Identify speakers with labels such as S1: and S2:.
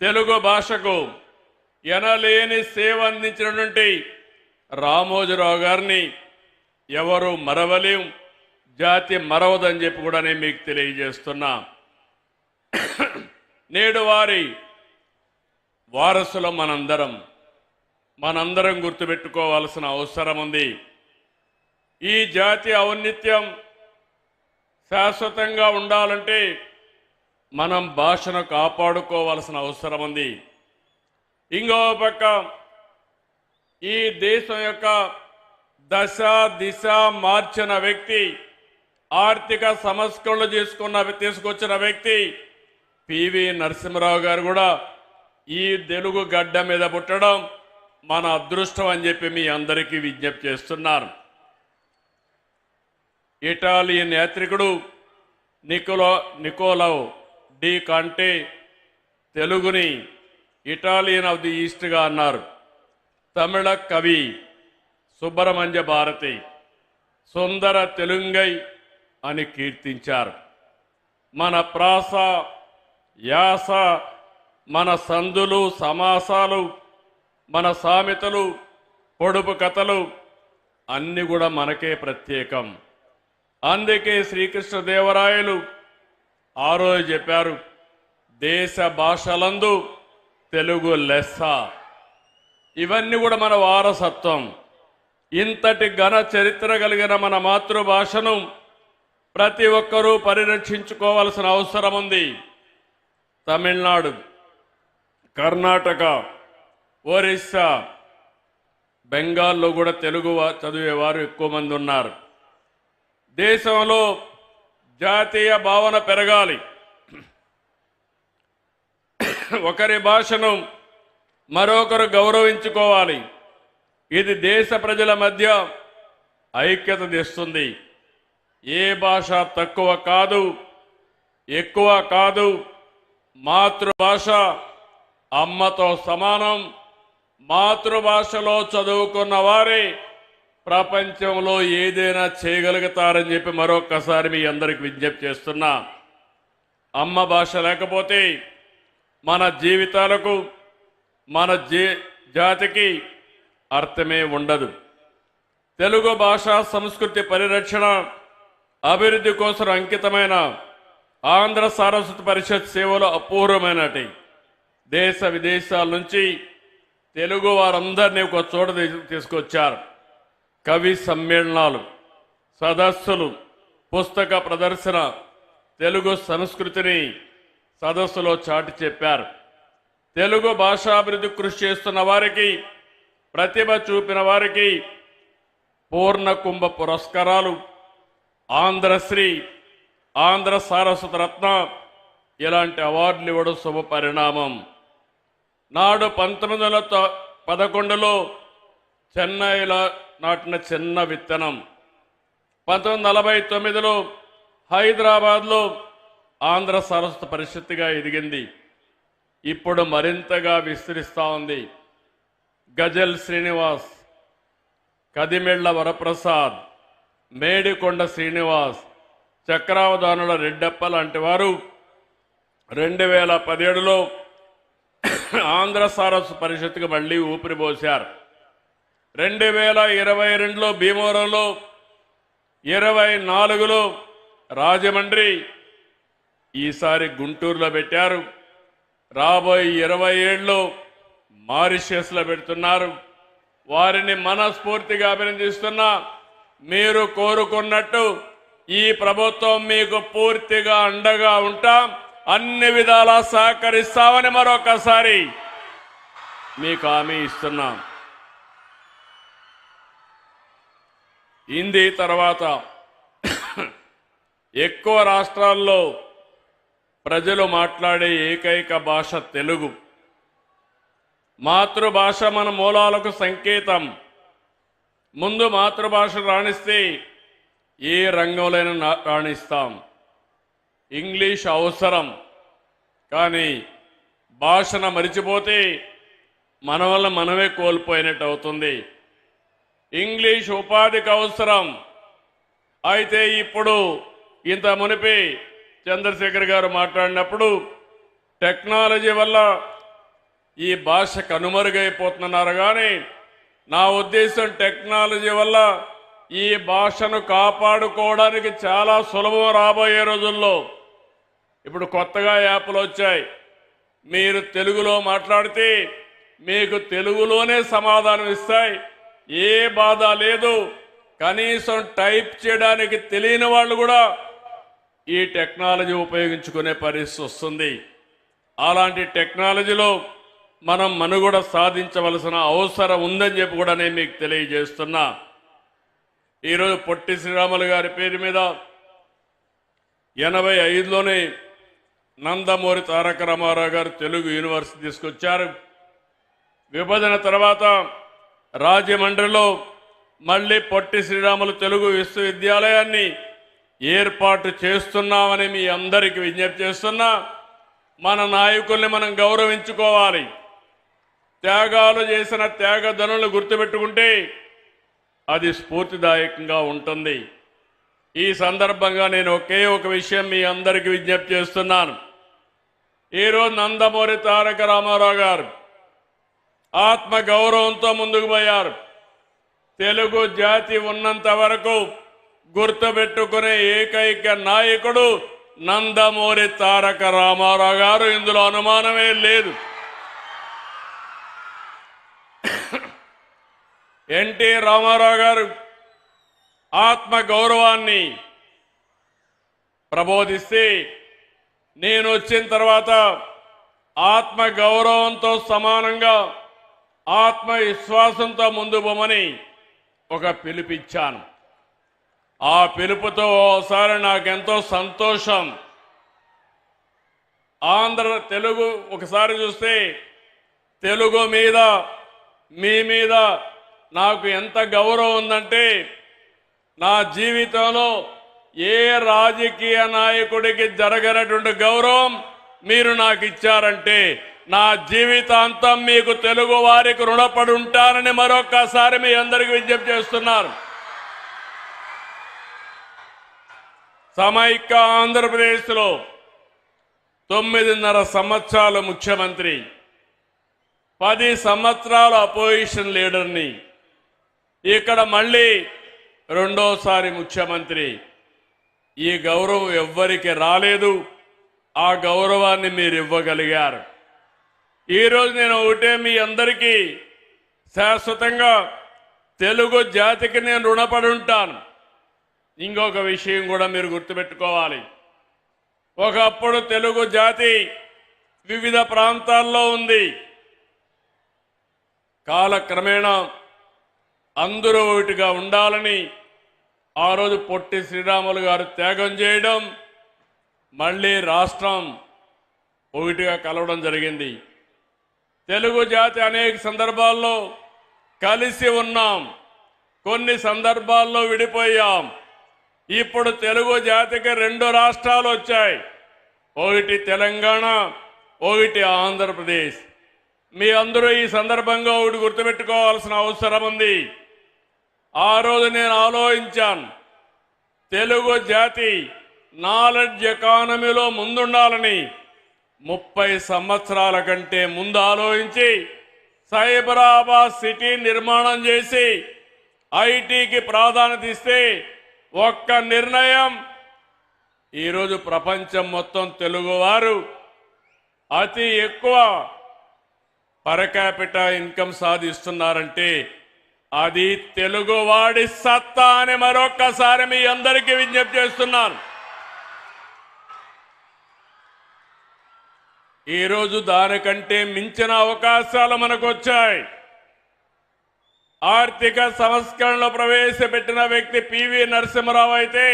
S1: తెలుగు భాషకు ఎనలేని సేవ అందించినటువంటి రామోజీరావు గారిని ఎవరు మరవలేం, జాతి మరవదని చెప్పి కూడా నేను మీకు తెలియజేస్తున్నా. నేడు వారి వారసులు మనందరం గుర్తుపెట్టుకోవాల్సిన అవసరం ఉంది. ఈ జాతి ఔన్నత్యం శాశ్వతంగా ఉండాలంటే మనం భాషను కాపాడుకోవాల్సిన అవసరం ఉంది. ఇంకో పక్క ఈ దేశం యొక్క దశ దిశ మార్చిన వ్యక్తి, ఆర్థిక సంస్కరణలు తీసుకొచ్చిన వ్యక్తి పివి నరసింహారావు గారు కూడా ఈ తెలుగు గడ్డ మీద పుట్టడం మన అదృష్టం అని చెప్పి మీ అందరికీ విజ్ఞప్తి చేస్తున్నారు. ఇటాలియన్ యాత్రికుడు నికోలో డి కాంటే తెలుగుని ఇటాలియన్ ఆఫ్ ది ఈస్ట్గా అన్నారు. తమిళ కవి సుబ్రహ్మణ్య భారతి సుందర తెలుంగై అని కీర్తించారు. మన ప్రాస యాస, మన సందులు సమాసాలు, మన సామెతలు, పొడుపు కథలు అన్నీ కూడా మనకే ప్రత్యేకం. అందుకే శ్రీకృష్ణదేవరాయలు ఆ రోజు చెప్పారు, దేశ భాషలందు తెలుగు లెస్స. ఇవన్నీ కూడా మన వారసత్వం. ఇంతటి ఘన చరిత్ర కలిగిన మన మాతృభాషను ప్రతి ఒక్కరూ పరిరక్షించుకోవాల్సిన అవసరం ఉంది. తమిళనాడు, కర్ణాటక, ఒరిస్సా, బెంగాల్లో కూడా తెలుగు చదివేవారు ఎక్కువ మంది ఉన్నారు. దేశంలో జాతీయ భావన పెరగాలి. ఒకరి భాషను మరొకరు గౌరవించుకోవాలి. ఇది దేశ ప్రజల మధ్య ఐక్యత తెస్తుంది. ఏ భాష తక్కువ కాదు, ఎక్కువ కాదు. మాతృభాష అమ్మతో సమానం. మాతృభాషలో చదువుకున్న వారే ప్రపంచంలో ఏదైనా చేయగలుగుతారని చెప్పి మరొక్కసారి మీ అందరికి విజ్ఞప్తి చేస్తున్నా. అమ్మ భాష లేకపోతే మన జీవితాలకు, మన జాతికి అర్థమే ఉండదు. తెలుగు భాషా సంస్కృతి పరిరక్షణ అభివృద్ధి కోసం అంకితమైన ఆంధ్ర సారస్వత పరిషత్ సేవలు అపూర్వమైనటి. దేశ విదేశాల నుంచి తెలుగు వారందరినీ ఒక చోట తీసుకొచ్చారు. కవి సమ్మేళనాలు, సదస్సులు, పుస్తక ప్రదర్శన, తెలుగు సంస్కృతిని సదస్సులో చాటి చెప్పారు. తెలుగు భాషాభివృద్ధి కృషి చేస్తున్న వారికి, ప్రతిభ చూపిన వారికి పూర్ణ కుంభ పురస్కారాలు, ఆంధ్రశ్రీ, ఆంధ్ర సారస్వత రత్న ఇలాంటి అవార్డులు ఇవ్వడం శుభ పరిణామం. నాడు 1911లో చెన్నైలో నాటిన చిన్న విత్తనం 1949లో హైదరాబాద్లో ఆంధ్ర సారస్వత పరిషత్తుగా ఎదిగింది. ఇప్పుడు మరింతగా విస్తరిస్తూ ఉంది. గజల్ శ్రీనివాస్, కదిమెళ్ల వరప్రసాద్, మేడికొండ శ్రీనివాస్, చక్రావధానుల రెడ్డప్ప లాంటి వారు 2017లో ఆంధ్ర సారస్వత పరిషత్తుకు మళ్ళీ ఊపిరిపోశారు. 2022లో భీమవరంలో, 24లో రాజమండ్రి, ఈసారి గుంటూరులో పెట్టారు. రాబోయే 27లో మారిషస్లో పెడుతున్నారు. వారిని మనస్ఫూర్తిగా అభినందిస్తున్నా. మీరు కోరుకున్నట్టు ఈ ప్రభుత్వం మీకు పూర్తిగా అండగా ఉంటాం, అన్ని విధాలా సహకరిస్తామని మరొకసారి మీకు హామీ ఇస్తున్నాం. హిందీ తర్వాత ఎక్కువ రాష్ట్రాల్లో ప్రజలు మాట్లాడే ఏకైక భాష తెలుగు. మాతృభాష మన మూలాలకు సంకేతం. ముందు మాతృభాష రాణిస్తే ఏ రంగంలోనైనా రాణిస్తాం. ఇంగ్లీష్ అవసరం, కానీ భాషను మరిచిపోతే మన వల్ల మనమే కోల్పోయినట్టు అవుతుంది. ఇంగ్లీష్ ఉపాధికి అవసరం. అయితే ఇప్పుడు ఇంత మునిపి చంద్రశేఖర్ గారు మాట్లాడినప్పుడు టెక్నాలజీ వల్ల ఈ భాష కనుమరుగైపోతున్నారు. కానీ నా ఉద్దేశం టెక్నాలజీ వల్ల ఈ భాషను కాపాడుకోవడానికి చాలా సులభం రాబోయే రోజుల్లో. ఇప్పుడు కొత్తగా యాప్లు వచ్చాయి. మీరు తెలుగులో మాట్లాడితే మీకు తెలుగులోనే సమాధానం ఇస్తాయి. ఏ బాధ లేదు. కనీసం టైప్ చేయడానికి తెలియని వాళ్ళు కూడా ఈ టెక్నాలజీ ఉపయోగించుకునే పరిస్థితి వస్తుంది. అలాంటి టెక్నాలజీలో మనం మనుగడ సాధించవలసిన అవసరం ఉందని చెప్పి కూడా నేను మీకు తెలియజేస్తున్నా. ఈరోజు పొట్టి శ్రీరాములు గారి పేరు మీద 85లోనే నందమూరి తారక రామారావు గారు తెలుగు యూనివర్సిటీ తీసుకొచ్చారు. విభజన తర్వాత రాజమండ్రిలో మళ్ళీ పొట్టి శ్రీరాములు తెలుగు విశ్వవిద్యాలయాన్ని ఏర్పాటు చేస్తున్నామని మీ అందరికీ విజ్ఞప్తి చేస్తున్నా. మన నాయకుల్ని మనం గౌరవించుకోవాలి. త్యాగాలు చేసిన త్యాగధనులను గుర్తుపెట్టుకుంటే అది స్ఫూర్తిదాయకంగా ఉంటుంది. ఈ సందర్భంగా నేను ఒకే ఒక విషయం మీ అందరికీ విజ్ఞప్తి చేస్తున్నాను. ఈరోజు నందమూరి తారక రామారావు గారు ఆత్మ గౌరవంతో ముందుకు పోయారు. తెలుగు జాతి ఉన్నంత వరకు గుర్తుపెట్టుకునే ఏకైక నాయకుడు నందమూరి తారక రామారావు గారు. ఇందులో అనుమానమే లేదు. ఎన్టీ రామారావు గారు ఆత్మ గౌరవాన్ని ప్రబోధిస్తే నేను వచ్చిన తర్వాత ఆత్మ గౌరవంతో సమానంగా ఆత్మవిశ్వాసంతో ముందు పోమని ఒక పిలుపిచ్చాను. ఆ పిలుపుతో ఓసారి నాకెంతో సంతోషం. తెలుగు ఒకసారి చూస్తే తెలుగు మీద మీ మీద నాకు ఎంత గౌరవం ఉందంటే, నా జీవితంలో ఏ రాజకీయ నాయకుడికి జరగనటువంటి గౌరవం మీరు నాకు ఇచ్చారంటే నా జీవితాంతం మీకు తెలుగు వారికి రుణపడి ఉంటానని మరొక్కసారి మీ అందరికీ విజ్ఞప్తి చేస్తున్నారు. సమైక్య ఆంధ్రప్రదేశ్లో 9.5 సంవత్సరాల ముఖ్యమంత్రి, 10 సంవత్సరాల అపోజిషన్ లీడర్ని, ఇక్కడ మళ్ళీ రెండోసారి ముఖ్యమంత్రి. ఈ గౌరవం ఎవ్వరికి రాలేదు. ఆ గౌరవాన్ని మీరు ఇవ్వగలిగారు. ఈరోజు నేను ఒకటే మీ అందరికీ శాశ్వతంగా తెలుగు జాతికి నేను రుణపడి ఉంటాను. ఇంకొక విషయం కూడా మీరు గుర్తుపెట్టుకోవాలి. ఒకప్పుడు తెలుగు జాతి వివిధ ప్రాంతాల్లో ఉంది. కాలక్రమేణా అందరూ ఒకటిగా ఉండాలని ఆ రోజు పొట్టి శ్రీరాములు గారు త్యాగం చేయడం, మళ్ళీ రాష్ట్రం ఒకటిగా కలవడం జరిగింది. తెలుగు జాతి అనేక సందర్భాల్లో కలిసి ఉన్నాం, కొన్ని సందర్భాల్లో విడిపోయాం. ఇప్పుడు తెలుగు జాతికి 2 రాష్ట్రాలు వచ్చాయి. ఒకటి తెలంగాణ, ఒకటి ఆంధ్రప్రదేశ్. మీ అందరూ ఈ సందర్భంగా ఒకటి గుర్తుపెట్టుకోవాల్సిన అవసరం ఉంది. ఆ రోజు నేను ఆలోచించాను, తెలుగు జాతి నాలెడ్జ్ ఎకానమీలో ముందుండాలని 30 సంవత్సరాల కంటే ముందు ఆలోచించి సైబరాబాద్ సిటీ నిర్మాణం చేసి ఐటీకి ప్రాధాన్యత ఇస్తే ఒక్క నిర్ణయం ఈరోజు ప్రపంచం మొత్తం తెలుగువారు అతి ఎక్కువ పర్ క్యాపిటా ఇన్కమ్ సాధిస్తున్నారంటే అది తెలుగువాడి సత్తా అని మరొక్కసారి మీ అందరికీ విజ్ఞప్తి చేస్తున్నాను. ఈరోజు దానికంటే మించిన అవకాశాలు మనకు వచ్చాయి. ఆర్థిక సంస్కరణలు ప్రవేశపెట్టిన వ్యక్తి పివి నరసింహారావు అయితే